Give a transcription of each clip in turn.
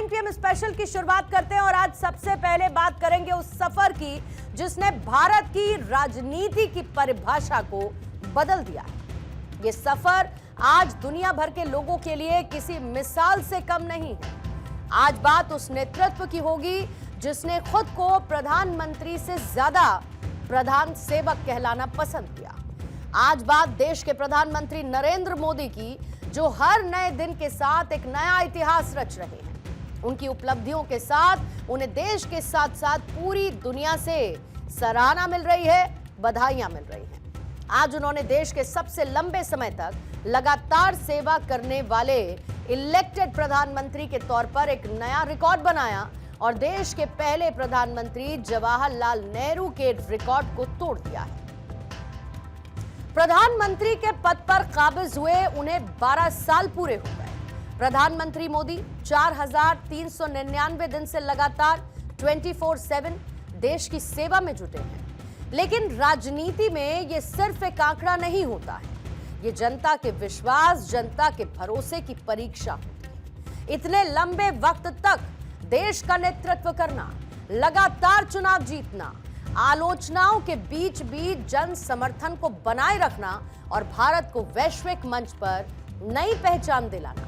9 PM special की शुरुआत करते हैं और आज सबसे पहले बात करेंगे उस सफर की जिसने भारत की राजनीति की परिभाषा को बदल दिया है। ये सफर आज दुनिया भर के लोगों के लिए किसी मिसाल से कम नहीं है। आज बात उस नेतृत्व की होगी जिसने खुद को प्रधानमंत्री से ज्यादा प्रधान सेवक कहलाना पसंद किया। आज बात देश के प्रधानमंत्री नरेंद्र मोदी की, जो हर नए दिन के साथ एक नया इतिहास रच रहे हैं। उनकी उपलब्धियों के साथ उन्हें देश के साथ साथ पूरी दुनिया से सराहना मिल रही है, बधाइयां मिल रही हैं। आज उन्होंने देश के सबसे लंबे समय तक लगातार सेवा करने वाले इलेक्टेड प्रधानमंत्री के तौर पर एक नया रिकॉर्ड बनाया और देश के पहले प्रधानमंत्री जवाहरलाल नेहरू के रिकॉर्ड को तोड़ दिया है। प्रधानमंत्री के पद पर काबिज हुए उन्हें 12 साल पूरे हो गए। प्रधानमंत्री मोदी 4,399 दिन से लगातार 24/7 देश की सेवा में जुटे हैं। लेकिन राजनीति में यह सिर्फ एक आंकड़ा नहीं होता है, ये जनता के विश्वास, जनता के भरोसे की परीक्षा होती है। इतने लंबे वक्त तक देश का नेतृत्व करना, लगातार चुनाव जीतना, आलोचनाओं के बीच भी जन समर्थन को बनाए रखना और भारत को वैश्विक मंच पर नई पहचान दिलाना,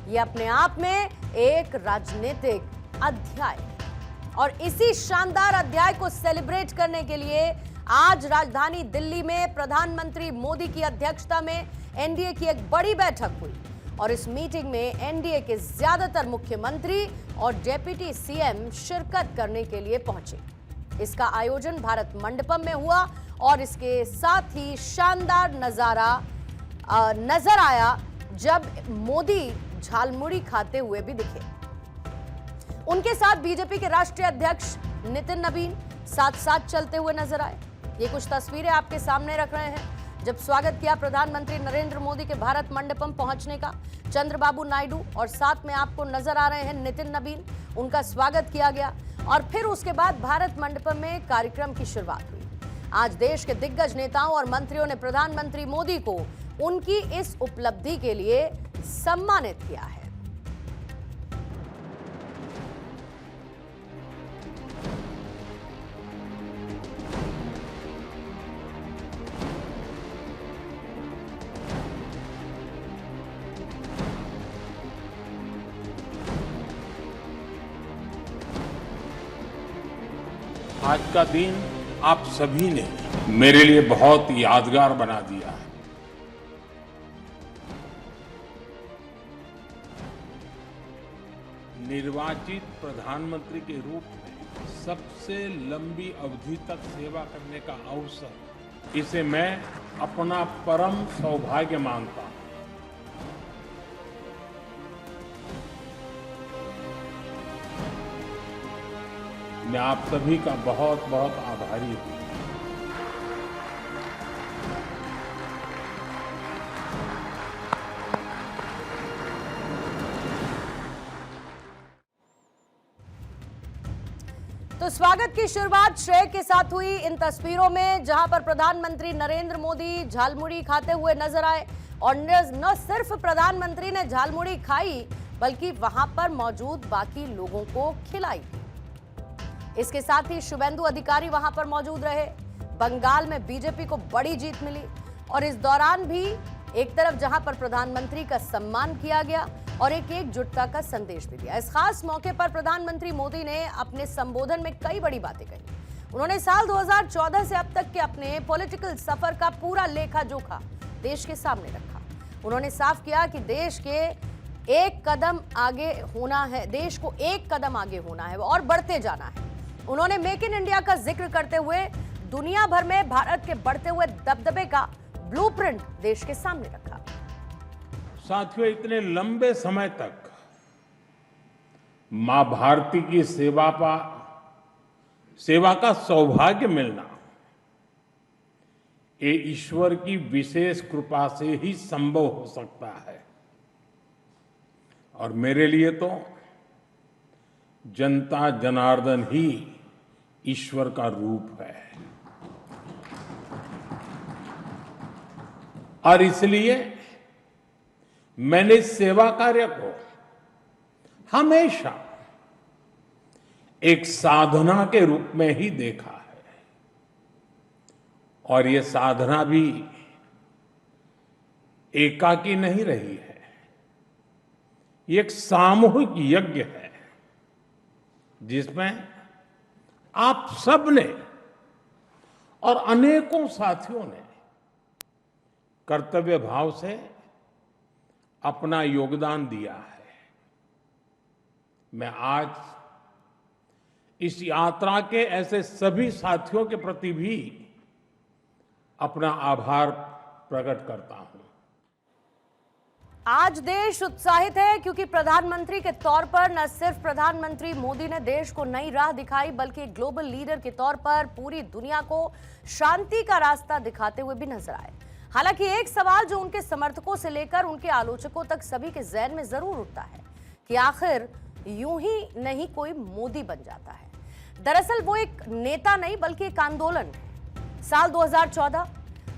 यह अपने आप में एक राजनीतिक अध्याय है। और इसी शानदार अध्याय को सेलिब्रेट करने के लिए आज राजधानी दिल्ली में प्रधानमंत्री मोदी की अध्यक्षता में एनडीए की एक बड़ी बैठक हुई और इस मीटिंग में एनडीए के ज्यादातर मुख्यमंत्री और डेप्यूटी सीएम शिरकत करने के लिए पहुंचे। इसका आयोजन भारत मंडपम में हुआ और इसके साथ ही शानदार नजारा नजर आया जब मोदी झालमुड़ी खाते हुए भी दिखे। उनके साथ बीजेपी के राष्ट्रीय अध्यक्ष नितिन नबीन साथ साथ चलते हुए नजर आए। ये कुछ तस्वीरें आपके सामने रख रहे हैं जब स्वागत किया प्रधानमंत्री नरेंद्र मोदी के भारत मंडपम पहुंचने का। चंद्रबाबू नायडू और साथ में आपको नजर आ रहे हैं नितिन नबीन, उनका स्वागत किया गया और फिर उसके बाद भारत मंडपम में कार्यक्रम की शुरुआत हुई। आज देश के दिग्गज नेताओं और मंत्रियों ने प्रधानमंत्री मोदी को उनकी इस उपलब्धि के लिए सम्मानित किया है। आज का दिन आप सभी ने मेरे लिए बहुत यादगार बना दिया है। निर्वाचित प्रधानमंत्री के रूप में सबसे लंबी अवधि तक सेवा करने का अवसर, इसे मैं अपना परम सौभाग्य मानता हूं। मैं आप सभी का बहुत बहुत आभारी हूं। तो स्वागत की शुरुआत श्रेय के साथ हुई इन तस्वीरों में, जहां पर प्रधानमंत्री नरेंद्र मोदी झालमुड़ी खाते हुए नजर आए और न सिर्फ प्रधानमंत्री ने झालमुड़ी खाई बल्कि वहां पर मौजूद बाकी लोगों को खिलाई। इसके साथ ही शुभेंदु अधिकारी वहां पर मौजूद रहे। बंगाल में बीजेपी को बड़ी जीत मिली और इस दौरान भी एक तरफ जहां पर प्रधानमंत्री का सम्मान किया गया और एक एकजुटता का संदेश भी दिया। इस खास मौके पर प्रधानमंत्री मोदी ने अपने संबोधन में कई बड़ी बातें कही। उन्होंने साल 2014 से अब तक के अपने पॉलिटिकल सफर का पूरा लेखा जोखा देश के सामने रखा। उन्होंने साफ किया कि देश को एक कदम आगे होना है और बढ़ते जाना है। उन्होंने मेक इन इंडिया का जिक्र करते हुए दुनिया भर में भारत के बढ़ते हुए दबदबे का ब्लूप्रिंट देश के सामने रखा। साथियों, इतने लंबे समय तक मां भारती की सेवा का सौभाग्य मिलना, ये ईश्वर की विशेष कृपा से ही संभव हो सकता है। और मेरे लिए तो जनता जनार्दन ही ईश्वर का रूप है। और इसलिए मैंने इस सेवा कार्य को हमेशा एक साधना के रूप में ही देखा है और ये साधना भी एकाकी नहीं रही है। ये एक सामूहिक यज्ञ है जिसमें आप सब ने और अनेकों साथियों ने कर्तव्य भाव से अपना योगदान दिया है। मैं आज इस यात्रा के ऐसे सभी साथियों के प्रति भी अपना आभार प्रकट करता हूं। आज देश उत्साहित है क्योंकि प्रधानमंत्री के तौर पर न सिर्फ प्रधानमंत्री मोदी ने देश को नई राह दिखाई बल्कि एक ग्लोबल लीडर के तौर पर पूरी दुनिया को शांति का रास्ता दिखाते हुए भी नजर आए। हालांकि एक सवाल जो उनके समर्थकों से लेकर उनके आलोचकों तक सभी के जहन में जरूर उठता है कि आखिर यूं ही नहीं कोई मोदी बन जाता है। दरअसल वो एक नेता नहीं बल्कि एक आंदोलन है। साल 2014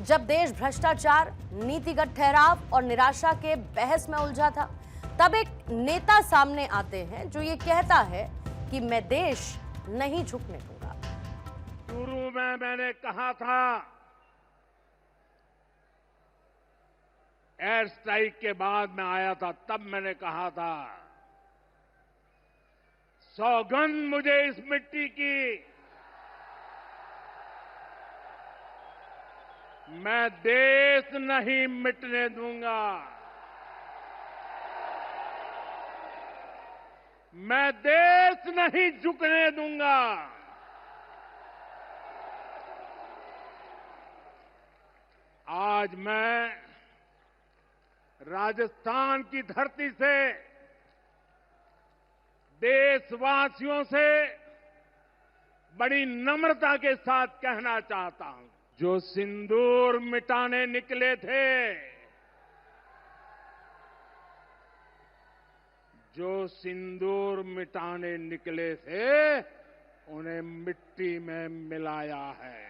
जब देश भ्रष्टाचार, नीतिगत ठहराव और निराशा के बहस में उलझा था, तब एक नेता सामने आते हैं जो ये कहता है कि मैं देश नहीं झुकने दूंगा। शुरू में मैंने कहा था, एयर स्ट्राइक के बाद मैं आया था, तब मैंने कहा था, सौगंध मुझे इस मिट्टी की, मैं देश नहीं मिटने दूंगा, मैं देश नहीं झुकने दूंगा। आज मैं राजस्थान की धरती से देशवासियों से बड़ी नम्रता के साथ कहना चाहता हूं, जो सिंदूर मिटाने निकले थे, जो सिंदूर मिटाने निकले थे, उन्हें मिट्टी में मिलाया है।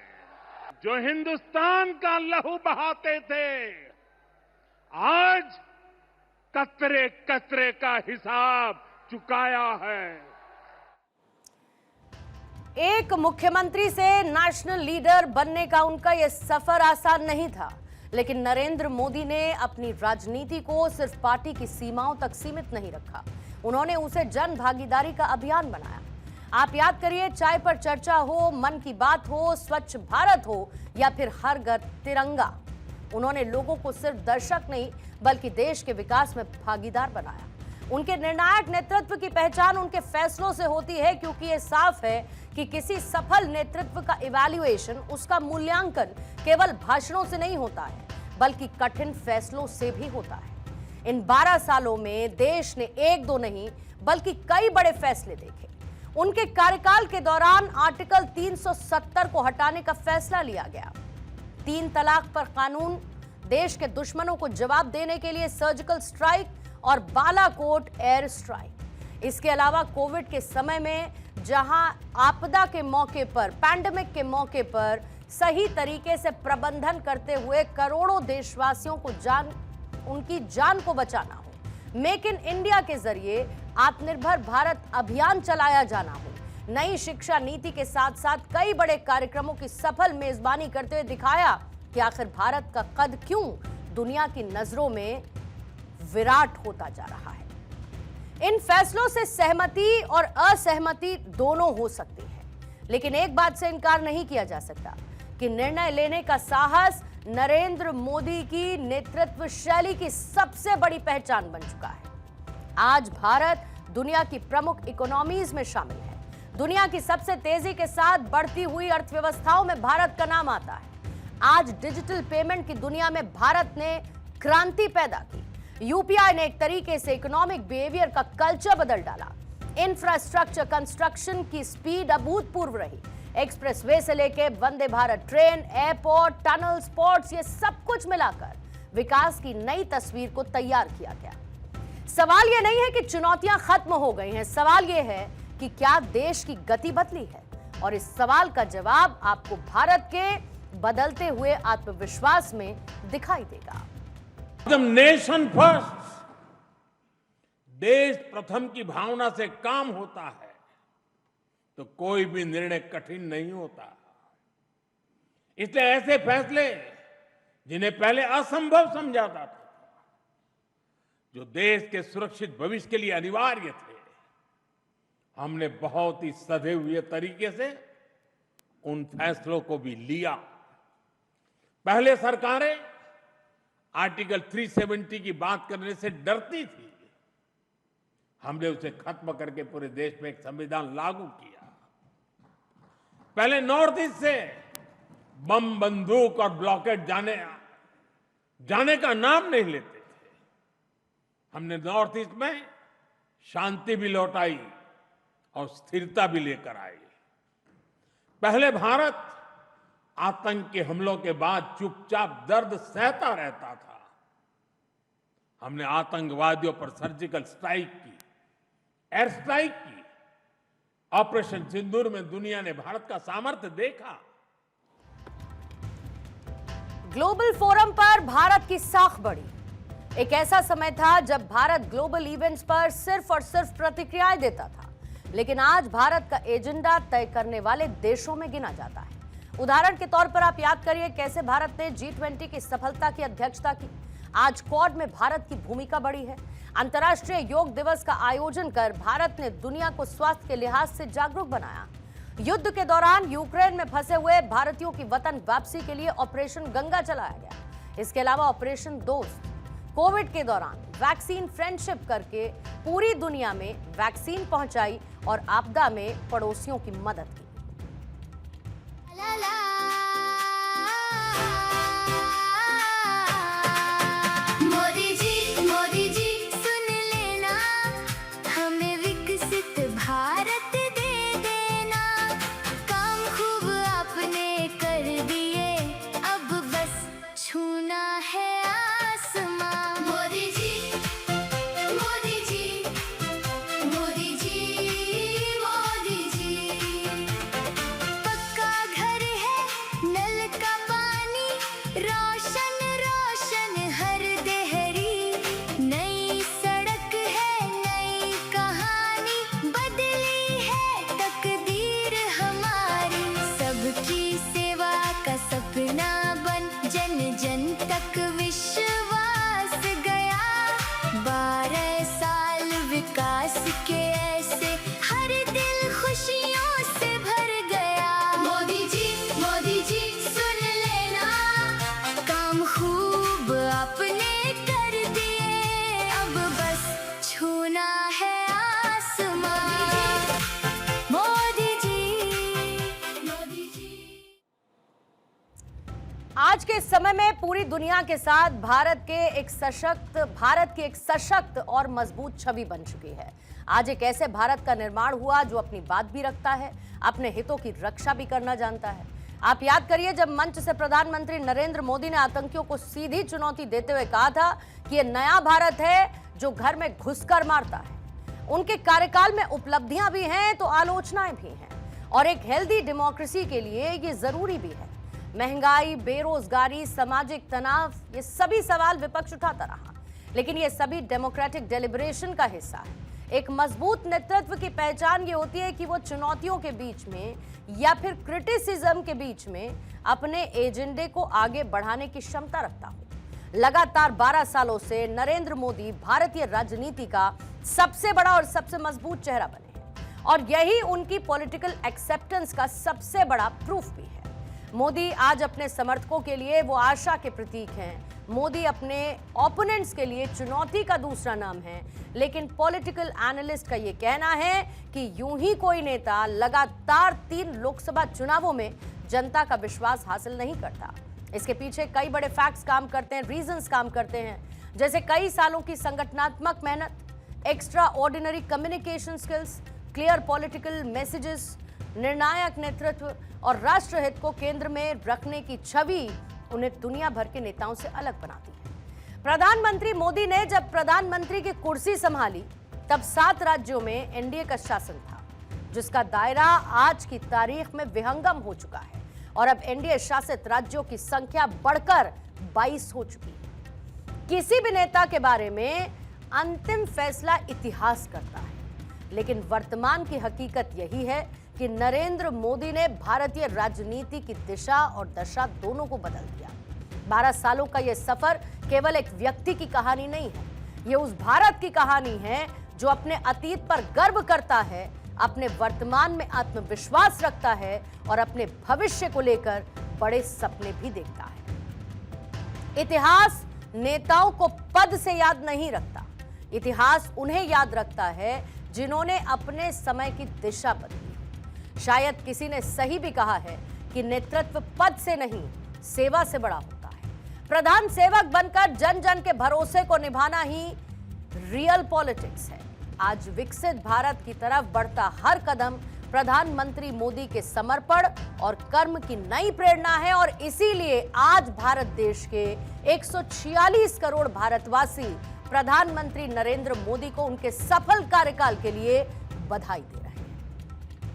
जो हिंदुस्तान का लहू बहाते थे, आज कतरे कतरे का हिसाब चुकाया है। एक मुख्यमंत्री से नेशनल लीडर बनने का उनका यह सफर आसान नहीं था, लेकिन नरेंद्र मोदी ने अपनी राजनीति को सिर्फ पार्टी की सीमाओं तक सीमित नहीं रखा। उन्होंने उसे जन भागीदारी का अभियान बनाया। आप याद करिए, चाय पर चर्चा हो, मन की बात हो, स्वच्छ भारत हो या फिर हर घर तिरंगा, उन्होंने लोगों को सिर्फ दर्शक नहीं बल्कि देश के विकास में भागीदार बनाया। उनके निर्णायक नेतृत्व की पहचान उनके फैसलों से होती है, क्योंकि यह साफ है कि किसी सफल नेतृत्व का इवैल्यूएशन, उसका मूल्यांकन केवल भाषणों से नहीं होता है बल्कि कठिन फैसलों से भी होता है। इन 12 सालों में देश ने एक दो नहीं बल्कि कई बड़े फैसले देखे। उनके कार्यकाल के दौरान आर्टिकल 370 को हटाने का फैसला लिया गया। 3 तलाक पर कानून, देश के दुश्मनों को जवाब देने के लिए सर्जिकल स्ट्राइक और बालाकोट एयर स्ट्राइक। इसके अलावा कोविड के समय में जहां आपदा के मौके पर, पैंडेमिक के मौके पर सही तरीके से प्रबंधन करते हुए करोड़ों देशवासियों को उनकी जान को बचाना हो, मेक इन इंडिया के जरिए आत्मनिर्भर भारत अभियान चलाया जाना हो, नई शिक्षा नीति के साथ साथ कई बड़े कार्यक्रमों की सफल मेजबानी करते हुए दिखाया कि आखिर भारत का कद क्यों दुनिया की नजरों में विराट होता जा रहा है। इन फैसलों से सहमति और असहमति दोनों हो सकती है, लेकिन एक बात से इनकार नहीं किया जा सकता कि निर्णय लेने का साहस नरेंद्र मोदी की नेतृत्व शैली की सबसे बड़ी पहचान बन चुका है। आज भारत दुनिया की प्रमुख इकोनॉमीज में शामिल है। दुनिया की सबसे तेजी के साथ बढ़ती हुई अर्थव्यवस्थाओं में भारत का नाम आता है। आज डिजिटल पेमेंट की दुनिया में भारत ने क्रांति पैदा की। यूपीआई ने एक तरीके से इकोनॉमिक बिहेवियर का कल्चर बदल डाला। इंफ्रास्ट्रक्चर कंस्ट्रक्शन की स्पीड अभूतपूर्व रही। एक्सप्रेसवे से लेकर Vande Bharat train, airport, tunnel, ports, ये सब कुछ मिलाकर विकास की नई तस्वीर को तैयार किया गया। सवाल यह नहीं है कि चुनौतियां खत्म हो गई हैं, सवाल यह है कि क्या देश की गति बदली है, और इस सवाल का जवाब आपको भारत के बदलते हुए आत्मविश्वास में दिखाई देगा। जब नेशन फर्स्ट, देश प्रथम की भावना से काम होता है तो कोई भी निर्णय कठिन नहीं होता। इसलिए ऐसे फैसले जिन्हें पहले असंभव समझा जाता था, जो देश के सुरक्षित भविष्य के लिए अनिवार्य थे, हमने बहुत ही सधे हुए तरीके से उन फैसलों को भी लिया। पहले सरकारें आर्टिकल 370 की बात करने से डरती थी। हमने उसे खत्म करके पूरे देश में एक संविधान लागू किया। पहले नॉर्थ ईस्ट से बम, बंदूक और ब्लॉकेट जाने का नाम नहीं लेते थे। हमने नॉर्थ ईस्ट में शांति भी लौटाई और स्थिरता भी लेकर आई। पहले भारत आतंक के हमलों के बाद चुपचाप दर्द सहता रहता था। हमने आतंकवादियों पर सर्जिकल स्ट्राइक की, एयर स्ट्राइक की। ऑपरेशन सिंदूर में दुनिया ने भारत का सामर्थ्य देखा। ग्लोबल फोरम पर भारत की साख बढ़ी। एक ऐसा समय था जब भारत ग्लोबल इवेंट्स पर सिर्फ और सिर्फ प्रतिक्रियाएं देता था, लेकिन आज भारत का एजेंडा तय करने वाले देशों में गिना जाता है। उदाहरण के तौर पर आप याद करिए कैसे भारत ने G20 की सफलता की अध्यक्षता की। आज क्वाड में भारत की भूमिका बढ़ी है। अंतर्राष्ट्रीय योग दिवस का आयोजन कर भारत ने दुनिया को स्वास्थ्य के लिहाज से जागरूक बनाया। युद्ध के दौरान यूक्रेन में फंसे हुए भारतीयों की वतन वापसी के लिए ऑपरेशन गंगा चलाया गया। इसके अलावा ऑपरेशन दोस्त, कोविड के दौरान वैक्सीन फ्रेंडशिप करके पूरी दुनिया में वैक्सीन पहुंचाई और आपदा में पड़ोसियों की मदद की। मोदी जी सुन लेना, हमें विकसित भारत दे देना। काम खूब आपने कर दिए, अब बस छूना है आसमां। मोदी जी, मोदी जी, मोदी जी, मोदी जी। पक्का घर है, नल का पानी, रोशन रोशन हर देहरी। नई सड़क है, नई कहानी, बदली है तकदीर हमारी। सबकी सेवा का सपना बन जन जन तक विश्वास गया। 12 साल विकास के ऐसे हर दिल खुशियों से भर गया। मोदी जी सुन लेना, काम खूब आपने कर दिए, अब बस छूना है आसमां। मोदी जी, मोदी जी। आज के समय में पूरी दुनिया के साथ भारत की एक सशक्त और मजबूत छवि बन चुकी है। आज एक ऐसे भारत का निर्माण हुआ जो अपनी बात भी रखता है, अपने हितों की रक्षा भी करना जानता है। आप याद करिए जब मंच से प्रधानमंत्री नरेंद्र मोदी ने आतंकियों को सीधी चुनौती देते हुए कहा था कि यह नया भारत है जो घर में घुसकर मारता है। उनके कार्यकाल में उपलब्धियां भी हैं तो आलोचनाएं भी हैं, और एक हेल्दी डेमोक्रेसी के लिए ये जरूरी भी है। महंगाई, बेरोजगारी, सामाजिक तनाव, ये सभी सवाल विपक्ष उठाता रहा, लेकिन ये सभी डेमोक्रेटिक डेलिब्रेशन का हिस्सा है। एक मजबूत नेतृत्व की पहचान ये होती है कि वो चुनौतियों के बीच में या फिर क्रिटिसिज्म के बीच में अपने एजेंडे को आगे बढ़ाने की क्षमता रखता हो। लगातार 12 सालों से नरेंद्र मोदी भारतीय राजनीति का सबसे बड़ा और सबसे मजबूत चेहरा बने हैं, और यही उनकी पॉलिटिकल एक्सेप्टेंस का सबसे बड़ा प्रूफ भी है। मोदी आज अपने समर्थकों के लिए वो आशा के प्रतीक हैं। मोदी अपने ओपोनेंट्स के लिए चुनौती का दूसरा नाम है, लेकिन पॉलिटिकल एनालिस्ट का ये कहना है कि यूं ही कोई नेता लगातार 3 लोकसभा चुनावों में जनता का विश्वास हासिल नहीं करता। इसके पीछे कई बड़े फैक्ट्स काम करते हैं, रीजंस काम करते हैं, जैसे कई सालों की संगठनात्मक मेहनत, extra ordinary communication skills, clear political messages, निर्णायक नेतृत्व और राष्ट्रहित को केंद्र में रखने की छवि उन्हें दुनिया भर के नेताओं से अलग बनाती है। प्रधानमंत्री मोदी ने जब प्रधानमंत्री की कुर्सी संभाली तब 7 राज्यों में एनडीए का शासन था, जिसका दायरा आज की तारीख में विहंगम हो चुका है, और अब एनडीए शासित राज्यों की संख्या बढ़कर 22 हो चुकी है। किसी भी नेता के बारे में अंतिम फैसला इतिहास करता है। लेकिन वर्तमान की हकीकत यही है कि नरेंद्र मोदी ने भारतीय राजनीति की दिशा और दशा दोनों को बदल दिया। 12 सालों का यह सफर केवल एक व्यक्ति की कहानी नहीं है, यह उस भारत की कहानी है जो अपने अतीत पर गर्व करता है, अपने वर्तमान में आत्मविश्वास रखता है और अपने भविष्य को लेकर बड़े सपने भी देखता है। इतिहास नेताओं को पद से याद नहीं रखता, इतिहास उन्हें याद रखता है जिन्होंने अपने समय की दिशा बदली। शायद किसी ने सही भी कहा है कि नेतृत्व पद से नहीं, सेवा से बड़ा होता है। प्रधान सेवक बनकर जन जन के भरोसे को निभाना ही रियल पॉलिटिक्स है। आज विकसित भारत की तरफ बढ़ता हर कदम प्रधानमंत्री मोदी के समर्पण और कर्म की नई प्रेरणा है और इसीलिए आज भारत देश के 146 करोड़ भारतवासी प्रधानमंत्री नरेंद्र मोदी को उनके सफल कार्यकाल के लिए बधाई दे रहे हैं।